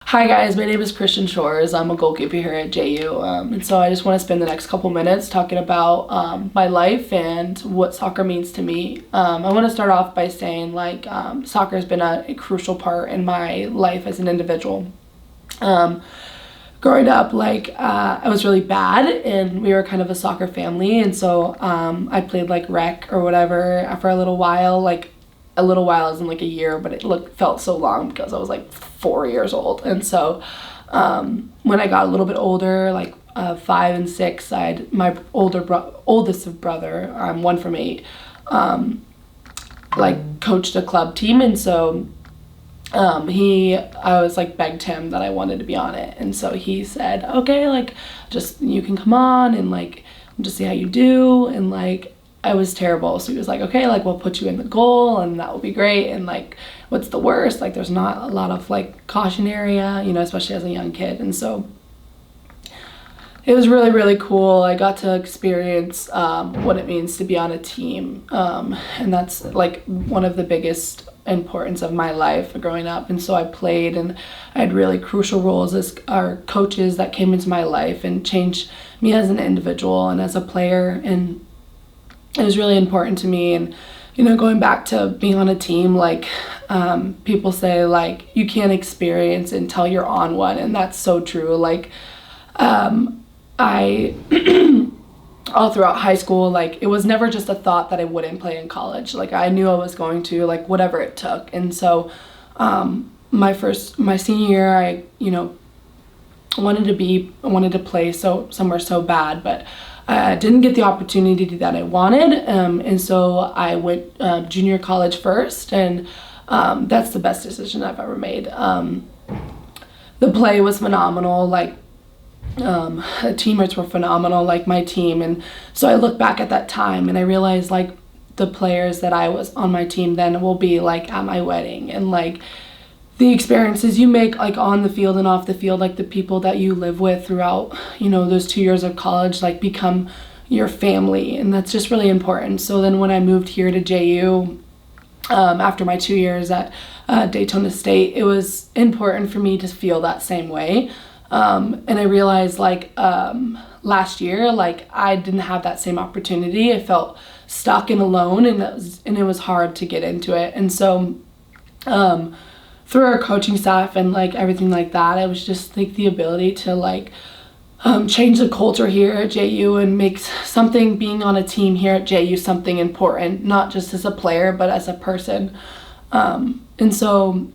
Hi guys, my name is Kristian Shores. I'm a goalkeeper here at JU, and so I just want to spend the next couple minutes talking about my life and what soccer means to me. I want to start off by saying soccer has been a crucial part in my life as an individual. Growing up, I was really bad, and we were kind of a soccer family, and so I played rec or whatever for a little while, a little while as in a year, but it felt so long because I was 4 years old. And so when I got a little bit older, 5 and 6, I had my oldest brother, 1 from 8, coached a club team, and so I was begged him that I wanted to be on it, and so he said, okay, just you can come on and just see how you do. And I was terrible, so he was okay, we'll put you in the goal and that will be great. And what's the worst? There's not a lot of caution area, especially as a young kid. And so it was really, really cool. I got to experience what it means to be on a team, and that's one of the biggest importance of my life growing up. And so I played, and I had really crucial roles as our coaches that came into my life and changed me as an individual and as a player. And it was really important to me. And going back to being on a team, people say you can't experience until you're on one, and that's so true. I all throughout high school, it was never just a thought that I wouldn't play in college. I knew I was going to, whatever it took. And so my senior year, I wanted to play somewhere so bad, but I didn't get the opportunity that I wanted, and so I went junior college first, and that's the best decision I've ever made. The play was phenomenal, the teammates were phenomenal, my team. And so I look back at that time and I realized the players that I was on my team then will be at my wedding, and the experiences you make on the field and off the field, the people that you live with throughout those 2 years of college become your family, and that's just really important. So then when I moved here to JU after my 2 years at Daytona State, it was important for me to feel that same way. And I realized last year I didn't have that same opportunity. I felt stuck and alone, and it was hard to get into it. And so through our coaching staff and everything that, it was just the ability to change the culture here at JU and make something, being on a team here at JU, something important, not just as a player but as a person. And so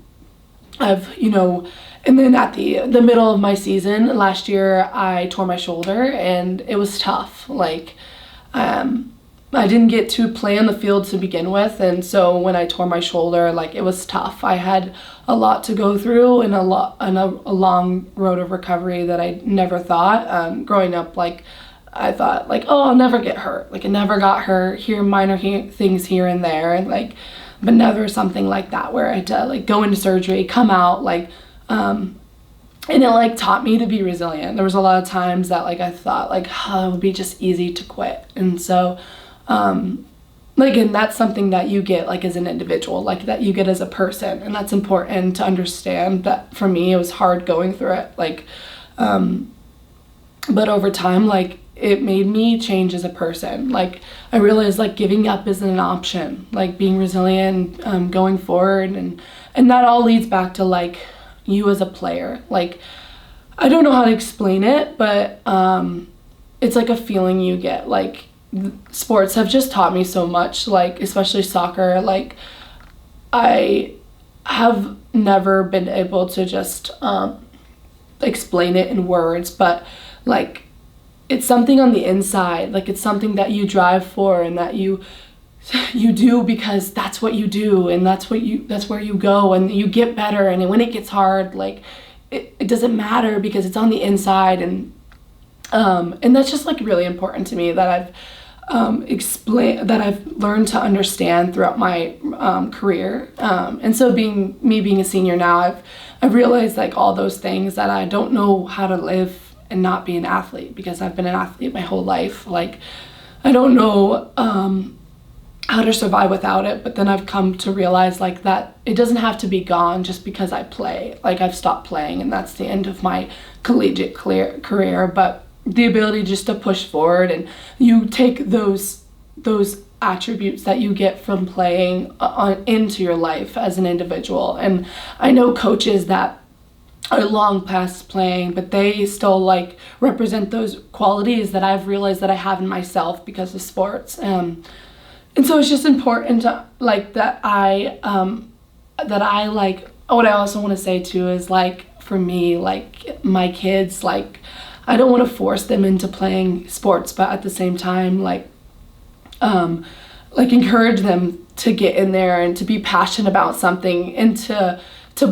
I've and then at the middle of my season last year, I tore my shoulder, and it was tough. I didn't get to play on the field to begin with, and so when I tore my shoulder, it was tough. I had a lot to go through and a long road of recovery that I never thought. Growing up, I thought oh, I'll never get hurt. I never got hurt. Minor things here and there, and but never something like that where I had to go into surgery, come out and it taught me to be resilient. There was a lot of times that I thought oh, it would be just easy to quit. And so and that's something that you get as an individual, that you get as a person, and that's important to understand. That for me, it was hard going through it, but over time it made me change as a person. I realized giving up isn't an option, being resilient, going forward, and that all leads back to you as a player. I don't know how to explain it, but it's a feeling you get. Sports have just taught me so much, especially soccer. I have never been able to just explain it in words, but it's something on the inside. It's something that you drive for, and that you do because that's what you do, and that's where you go, and you get better. And when it gets hard, it doesn't matter because it's on the inside. And that's just really important to me, that I've that I've learned to understand throughout my career. And so being a senior now, I've realized all those things, that I don't know how to live and not be an athlete, because I've been an athlete my whole life. I don't know how to survive without it. But then I've come to realize like that it doesn't have to be gone just because I play. Like I've stopped playing and that's the end of my collegiate career, but the ability just to push forward, and you take those attributes that you get from playing into your life as an individual. And I know coaches that are long past playing, but they still like represent those qualities that I've realized that I have in myself because of sports. And so it's just important to like that I like, what I also want to say too is like, for me, like my kids, like I don't want to force them into playing sports, but at the same time, like encourage them to get in there and to be passionate about something, and to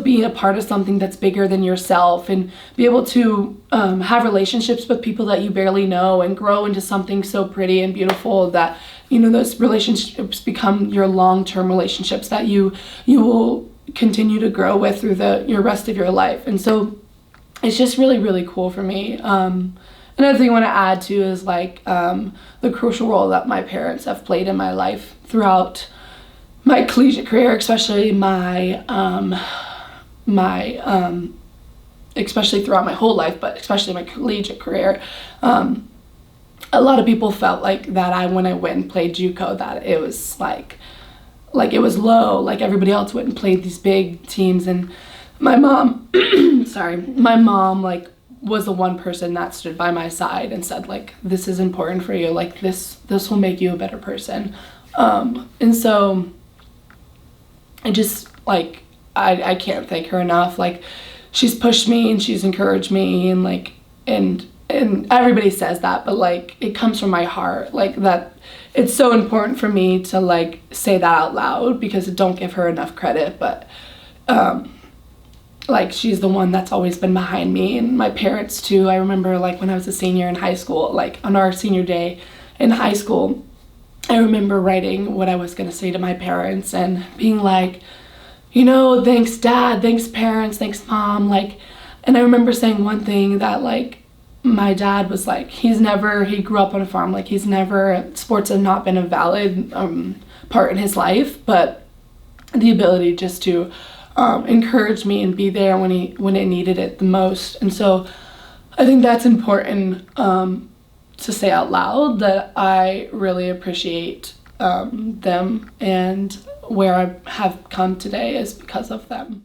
be a part of something that's bigger than yourself, and be able to have relationships with people that you barely know and grow into something so pretty and beautiful that, you know, those relationships become your long-term relationships that you will continue to grow with through your rest of your life. And so it's just really, really cool for me. Another thing I want to add too is like the crucial role that my parents have played in my life throughout my collegiate career, especially especially throughout my whole life, but especially my collegiate career. A lot of people felt like that when I went and played JUCO, that it was like it was low, like everybody else went and played these big teams. And my mom, my mom like was the one person that stood by my side and said like, this is important for you, like this will make you a better person. And so I just like, I can't thank her enough. Like she's pushed me and she's encouraged me, and like, and everybody says that, but like it comes from my heart, like that it's so important for me to like say that out loud, because I don't give her enough credit. But like she's the one that's always been behind me, and my parents too. I remember like when I was a senior in high school, like on our senior day in high school, I remember writing what I was going to say to my parents and being like, you know, thanks dad, thanks parents, thanks mom. Like, and I remember saying one thing that like my dad was like, he grew up on a farm, like sports have not been a valid part in his life, but the ability just to encourage me and be there when it needed it the most. And so I think that's important to say out loud, that I really appreciate them, and where I have come today is because of them.